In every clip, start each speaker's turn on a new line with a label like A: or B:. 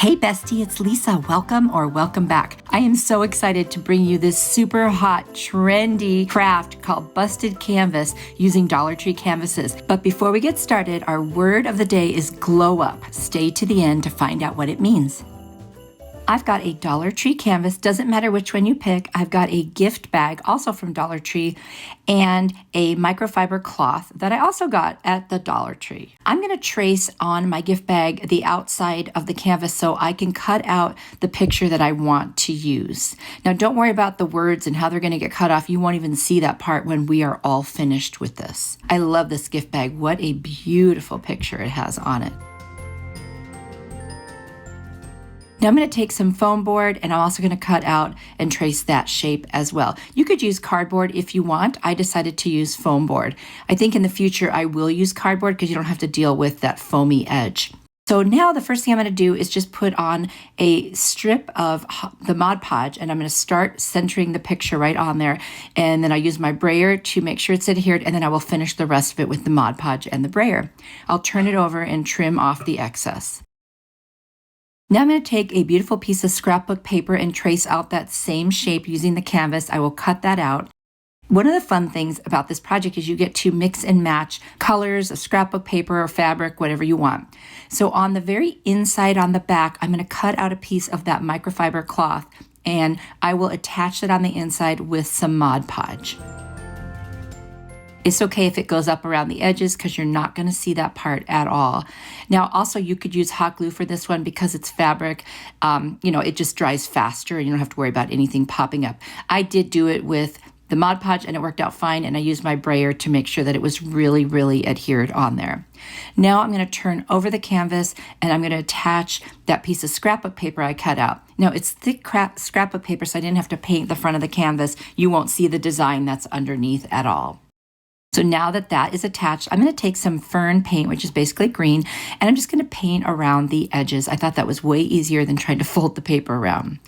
A: Hey Bestie, it's Lisa. Welcome or welcome back. I am so excited to bring you this super hot, trendy craft called busted canvas using Dollar Tree canvases. But before we get started, our word of the day is glow up. Stay to the end to find out what it means. I've got a Dollar Tree canvas, doesn't matter which one you pick. I've got a gift bag, also from Dollar Tree, and a microfiber cloth that I also got at the Dollar Tree. I'm gonna trace on my gift bag the outside of the canvas so I can cut out the picture that I want to use. Now don't worry about the words and how they're gonna get cut off. You won't even see that part when we are all finished with this. I love this gift bag. What a beautiful picture it has on it. Now I'm going to take some foam board and I'm also going to cut out and trace that shape as well. You could use cardboard if you want. I decided to use foam board. I think in the future I will use cardboard because you don't have to deal with that foamy edge. So now the first thing I'm going to do is just put on a strip of the Mod Podge and I'm going to start centering the picture right on there. And then I use my brayer to make sure it's adhered, and then I will finish the rest of it with the Mod Podge and the brayer. I'll turn it over and trim off the excess. Now I'm going to take a beautiful piece of scrapbook paper and trace out that same shape using the canvas. I will cut that out. One of the fun things about this project is you get to mix and match colors of scrapbook paper or fabric, whatever you want. So on the very inside on the back, I'm going to cut out a piece of that microfiber cloth and I will attach it on the inside with some Mod Podge. It's okay if it goes up around the edges because you're not going to see that part at all. Now, also you could use hot glue for this one because it's fabric. It just dries faster and you don't have to worry about anything popping up. I did do it with the Mod Podge and it worked out fine, and I used my brayer to make sure that it was really, really adhered on there. Now I'm going to turn over the canvas and I'm going to attach that piece of scrapbook paper I cut out. Now it's thick scrapbook paper, so I didn't have to paint the front of the canvas. You won't see the design that's underneath at all. So now that that is attached, I'm going to take some fern paint, which is basically green, and I'm just going to paint around the edges. I thought that was way easier than trying to fold the paper around.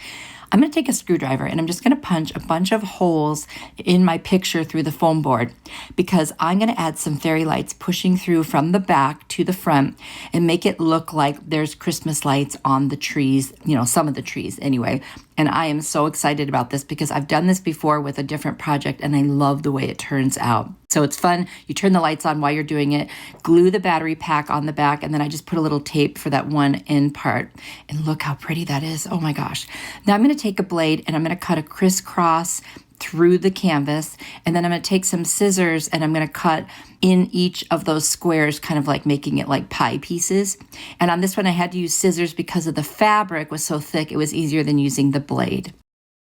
A: I'm going to take a screwdriver and I'm just going to punch a bunch of holes in my picture through the foam board because I'm going to add some fairy lights pushing through from the back to the front and make it look like there's Christmas lights on the trees, some of the trees anyway. And I am so excited about this because I've done this before with a different project and I love the way it turns out. So it's fun. You turn the lights on while you're doing it, glue the battery pack on the back, and then I just put a little tape for that one end part. And look how pretty that is. Oh my gosh. Now I'm going to take a blade and I'm going to cut a crisscross through the canvas, and then I'm going to take some scissors and I'm going to cut in each of those squares, kind of like making it like pie pieces. And on this one I had to use scissors because of the fabric was so thick it was easier than using the blade.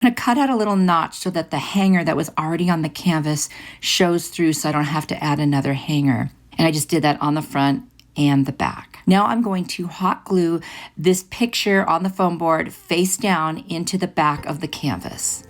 A: I'm going to cut out a little notch so that the hanger that was already on the canvas shows through so I don't have to add another hanger. And I just did that on the front and the back. Now I'm going to hot glue this picture on the foam board face down into the back of the canvas.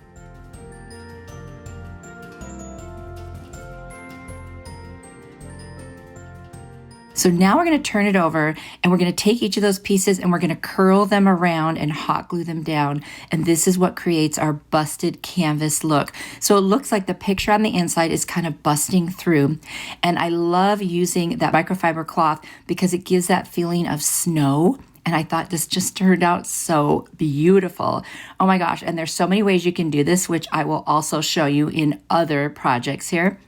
A: So now we're going to turn it over and we're going to take each of those pieces and we're going to curl them around and hot glue them down. And this is what creates our busted canvas look. So it looks like the picture on the inside is kind of busting through. And I love using that microfiber cloth because it gives that feeling of snow. And I thought this just turned out so beautiful. Oh my gosh. And there's so many ways you can do this, which I will also show you in other projects here.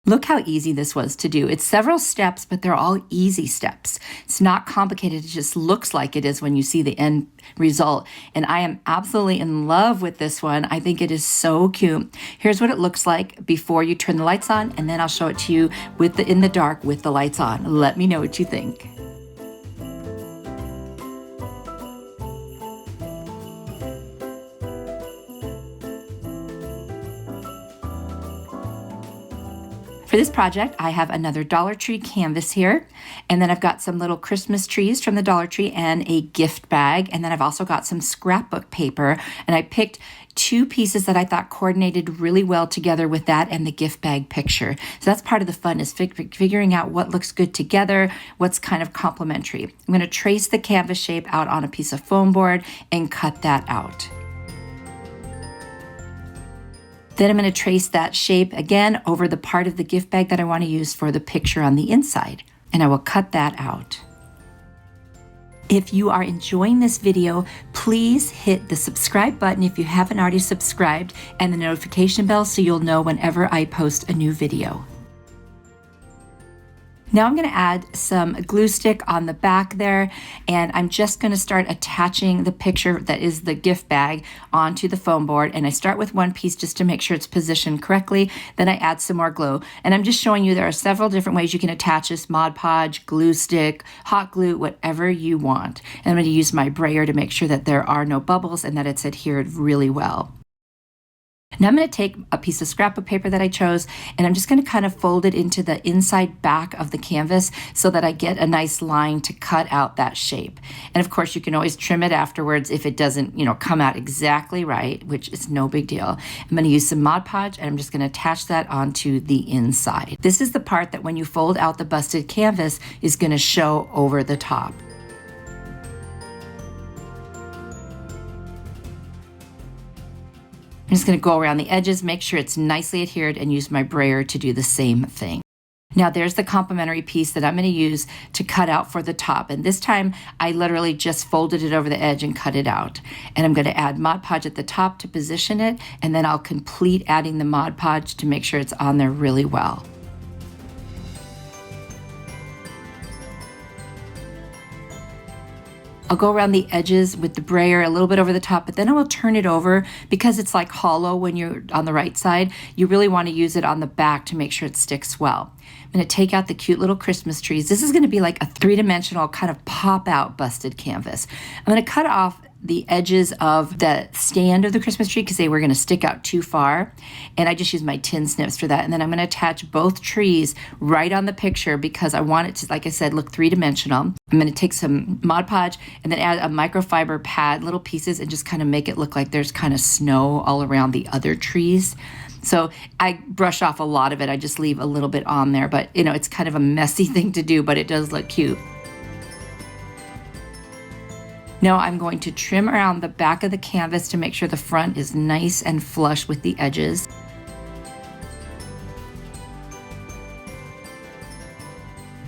A: Look how easy this was to do. It's several steps, but they're all easy steps. It's not complicated. It just looks like it is when you see the end result. And I am absolutely in love with this one. I think it is so cute. Here's what it looks like before you turn the lights on, and then I'll show it to you in the dark with the lights on. Let me know what you think. For this project, I have another Dollar Tree canvas here, and then I've got some little Christmas trees from the Dollar Tree and a gift bag, and then I've also got some scrapbook paper, and I picked two pieces that I thought coordinated really well together with that and the gift bag picture. So that's part of the fun, is figuring out what looks good together, what's kind of complementary. I'm going to trace the canvas shape out on a piece of foam board and cut that out. Then I'm going to trace that shape again over the part of the gift bag that I want to use for the picture on the inside. And I will cut that out. If you are enjoying this video, please hit the subscribe button if you haven't already subscribed and the notification bell so you'll know whenever I post a new video. Now I'm going to add some glue stick on the back there, and I'm just going to start attaching the picture that is the gift bag onto the foam board. And I start with one piece just to make sure it's positioned correctly. Then I add some more glue. And I'm just showing you there are several different ways you can attach this: Mod Podge, glue stick, hot glue, whatever you want. And I'm going to use my brayer to make sure that there are no bubbles and that it's adhered really well. Now I'm going to take a piece of scrapbook paper that I chose, and I'm just going to kind of fold it into the inside back of the canvas so that I get a nice line to cut out that shape. And of course, you can always trim it afterwards if it doesn't, come out exactly right, which is no big deal. I'm going to use some Mod Podge, and I'm just going to attach that onto the inside. This is the part that when you fold out the busted canvas is going to show over the top. I'm just going to go around the edges, make sure it's nicely adhered, and use my brayer to do the same thing. Now there's the complementary piece that I'm going to use to cut out for the top. And this time I literally just folded it over the edge and cut it out. And I'm going to add Mod Podge at the top to position it, and then I'll complete adding the Mod Podge to make sure it's on there really well. I'll go around the edges with the brayer a little bit over the top, but then I will turn it over because it's like hollow when you're on the right side. You really want to use it on the back to make sure it sticks well. I'm going to take out the cute little Christmas trees. This is going to be like a three-dimensional kind of pop-out busted canvas. I'm going to cut off the edges of the stand of the Christmas tree because they were going to stick out too far. And I just use my tin snips for that. And then I'm going to attach both trees right on the picture because I want it to, like I said, look three-dimensional. I'm going to take some Mod Podge and then add a microfiber pad, little pieces, and just kind of make it look like there's kind of snow all around the other trees. So I brush off a lot of it. I just leave a little bit on there, but it's kind of a messy thing to do, but it does look cute. Now I'm going to trim around the back of the canvas to make sure the front is nice and flush with the edges.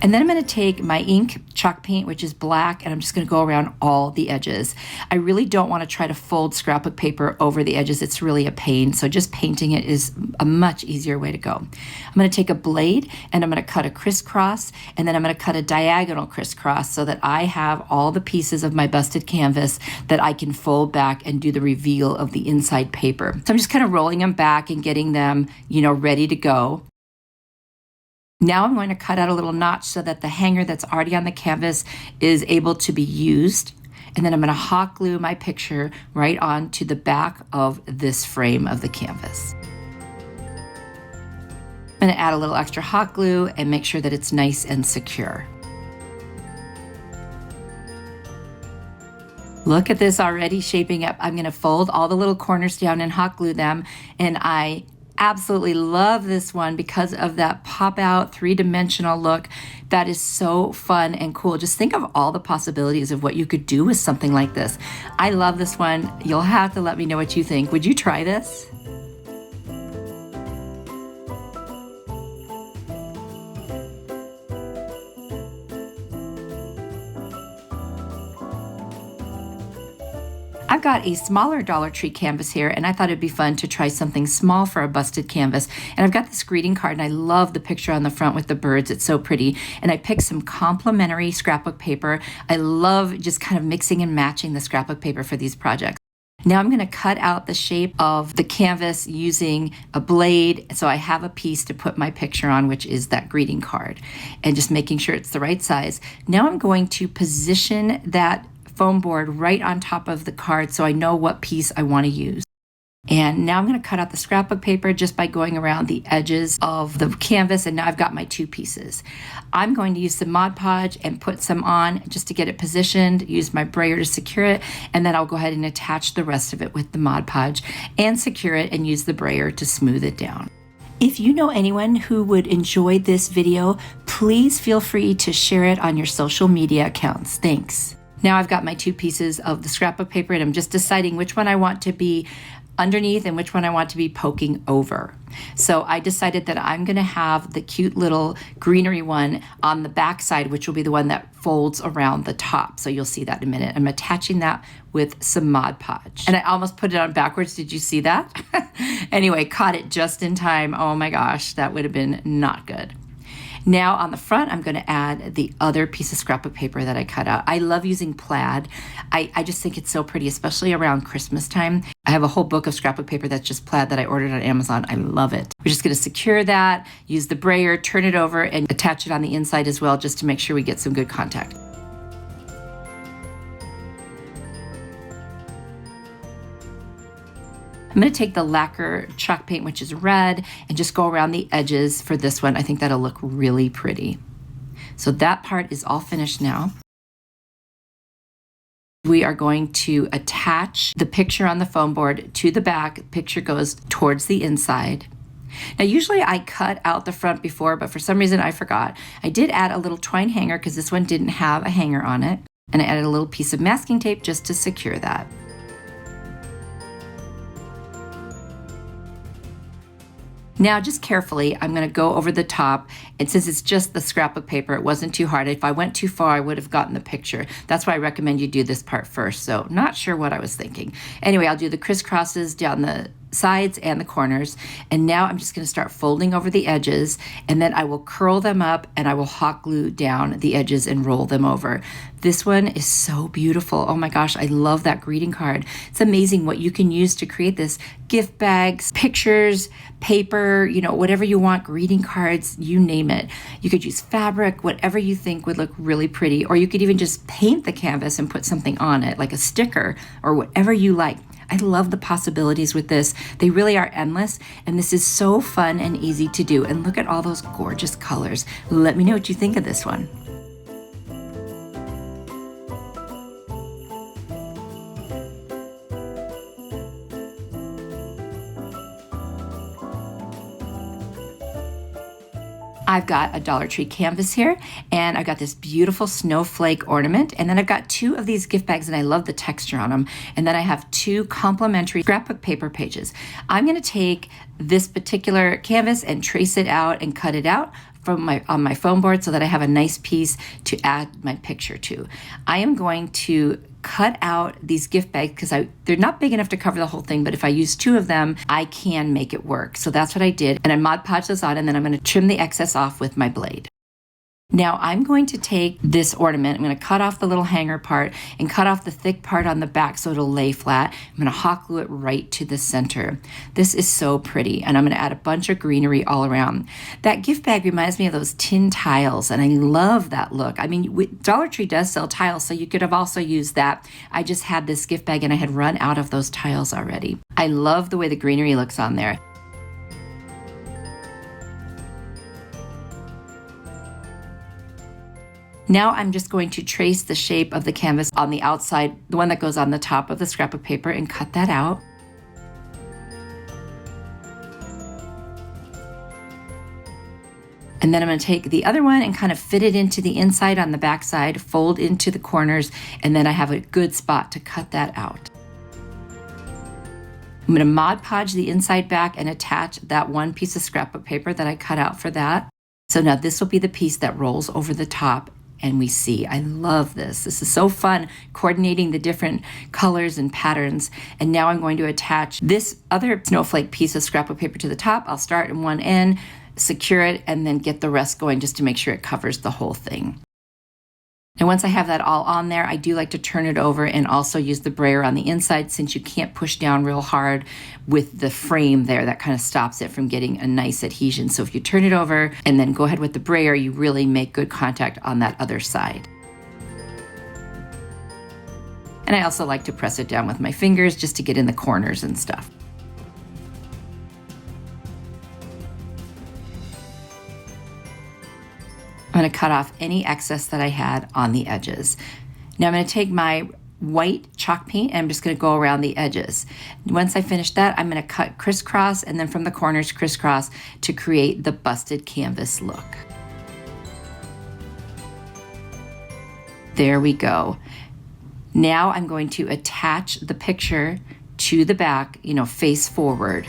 A: And then I'm going to take my ink chalk paint, which is black, and I'm just going to go around all the edges. I really don't want to try to fold scrapbook paper over the edges. It's really a pain. So just painting it is a much easier way to go. I'm going to take a blade and I'm going to cut a crisscross, and then I'm going to cut a diagonal crisscross so that I have all the pieces of my busted canvas that I can fold back and do the reveal of the inside paper. So I'm just kind of rolling them back and getting them, ready to go. Now I'm going to cut out a little notch so that the hanger that's already on the canvas is able to be used. And then I'm going to hot glue my picture right onto the back of this frame of the canvas. I'm going to add a little extra hot glue and make sure that it's nice and secure. Look at this already shaping up. I'm going to fold all the little corners down and hot glue them, and I absolutely love this one because of that pop out three-dimensional look. That is so fun and cool. Just think of all the possibilities of what you could do with something like this. I love this one. You'll have to let me know what you think. Would you try this? I've got a smaller Dollar Tree canvas here, and I thought it'd be fun to try something small for a busted canvas. And I've got this greeting card, and I love the picture on the front with the birds. It's so pretty. And I picked some complimentary scrapbook paper. I love just kind of mixing and matching the scrapbook paper for these projects. Now I'm going to cut out the shape of the canvas using a blade, so I have a piece to put my picture on, which is that greeting card, and just making sure it's the right size. Now I'm going to position that foam board right on top of the card so I know what piece I want to use. And now I'm going to cut out the scrapbook paper just by going around the edges of the canvas, and now I've got my two pieces. I'm going to use some Mod Podge and put some on just to get it positioned, use my brayer to secure it, and then I'll go ahead and attach the rest of it with the Mod Podge and secure it and use the brayer to smooth it down. If you know anyone who would enjoy this video, please feel free to share it on your social media accounts. Thanks. Now I've got my two pieces of the scrapbook paper, and I'm just deciding which one I want to be underneath and which one I want to be poking over. So I decided that I'm going to have the cute little greenery one on the back side, which will be the one that folds around the top. So you'll see that in a minute. I'm attaching that with some Mod Podge. And I almost put it on backwards. Did you see that? Anyway, caught it just in time. Oh my gosh, that would have been not good. Now on the front, I'm going to add the other piece of scrapbook paper that I cut out. I love using plaid. I just think it's so pretty, especially around Christmas time. I have a whole book of scrapbook paper that's just plaid that I ordered on Amazon. I love it. We're just going to secure that, use the brayer, turn it over, and attach it on the inside as well, just to make sure we get some good contact. I'm going to take the lacquer chalk paint, which is red, and just go around the edges for this one. I think that'll look really pretty. So that part is all finished now. We are going to attach the picture on the foam board to the back. The picture goes towards the inside. Now, usually I cut out the front before, but for some reason I forgot. I did add a little twine hanger because this one didn't have a hanger on it. And I added a little piece of masking tape just to secure that. Now, just carefully, I'm going to go over the top, and since it's just the scrapbook paper, it wasn't too hard. If I went too far, I would have gotten the picture. That's why I recommend you do this part first, so not sure what I was thinking. Anyway, I'll do the crisscrosses down the sides and the corners, and now I'm just going to start folding over the edges, and then I will curl them up and I will hot glue down the edges and roll them over. This one is so beautiful. Oh my gosh, I love that greeting card. It's amazing what you can use to create this. Gift bags, pictures, paper, you know, whatever you want, greeting cards, you name it. You could use fabric, whatever you think would look really pretty, or you could even just paint the canvas and put something on it, like a sticker or whatever you like. I love the possibilities with this. They really are endless, and this is so fun and easy to do. And look at all those gorgeous colors. Let me know what you think of this one. I've got a Dollar Tree canvas here, and I've got this beautiful snowflake ornament, and then I've got 2 of these gift bags, and I love the texture on them, and then I have 2 complimentary scrapbook paper pages. I'm going to take this particular canvas and trace it out and cut it out from on my foam board so that I have a nice piece to add my picture to. I am going to cut out these gift bags because they're not big enough to cover the whole thing, but if I use 2 of them, I can make it work. So that's what I did, and I Mod Podge those on, and then I'm going to trim the excess off with my blade. Now I'm going to take this ornament, I'm going to cut off the little hanger part and cut off the thick part on the back so it'll lay flat. I'm going to hot glue it right to the center. This is so pretty, and I'm going to add a bunch of greenery all around. That gift bag reminds me of those tin tiles, and I love that look. I mean, Dollar Tree does sell tiles, so you could have also used that. I just had this gift bag and I had run out of those tiles already. I love the way the greenery looks on there. Now I'm just going to trace the shape of the canvas on the outside, the one that goes on the top of the scrapbook paper, and cut that out. And then I'm going to take the other one and kind of fit it into the inside on the back side, fold into the corners, and then I have a good spot to cut that out. I'm going to Mod Podge the inside back and attach that one piece of scrapbook paper that I cut out for that. So now this will be the piece that rolls over the top. And we see, I love this. This is so fun, coordinating the different colors and patterns. And now I'm going to attach this other snowflake piece of scrapbook paper to the top. I'll start in one end, secure it, and then get the rest going just to make sure it covers the whole thing. And once I have that all on there, I do like to turn it over and also use the brayer on the inside, since you can't push down real hard with the frame there. That kind of stops it from getting a nice adhesion. So if you turn it over and then go ahead with the brayer, you really make good contact on that other side. And I also like to press it down with my fingers just to get in the corners and stuff. I'm going to cut off any excess that I had on the edges. Now I'm going to take my white chalk paint and I'm just going to go around the edges. Once I finish that, I'm going to cut crisscross and then from the corners crisscross to create the busted canvas look. There we go. Now I'm going to attach the picture to the back, face forward.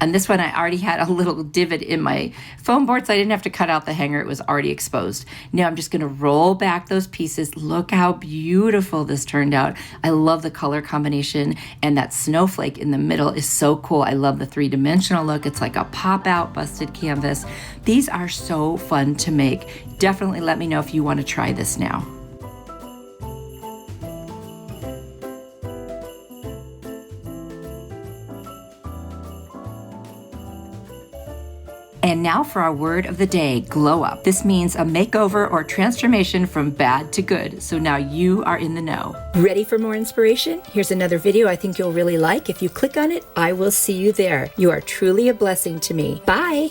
A: And this one, I already had a little divot in my foam board, so I didn't have to cut out the hanger. It was already exposed. Now I'm just going to roll back those pieces. Look how beautiful this turned out. I love the color combination, and that snowflake in the middle is so cool. I love the three-dimensional look. It's like a pop-out busted canvas. These are so fun to make. Definitely let me know if you want to try this now. And now for our word of the day, glow up. This means a makeover or transformation from bad to good. So now you are in the know. Ready for more inspiration? Here's another video I think you'll really like. If you click on it, I will see you there. You are truly a blessing to me. Bye.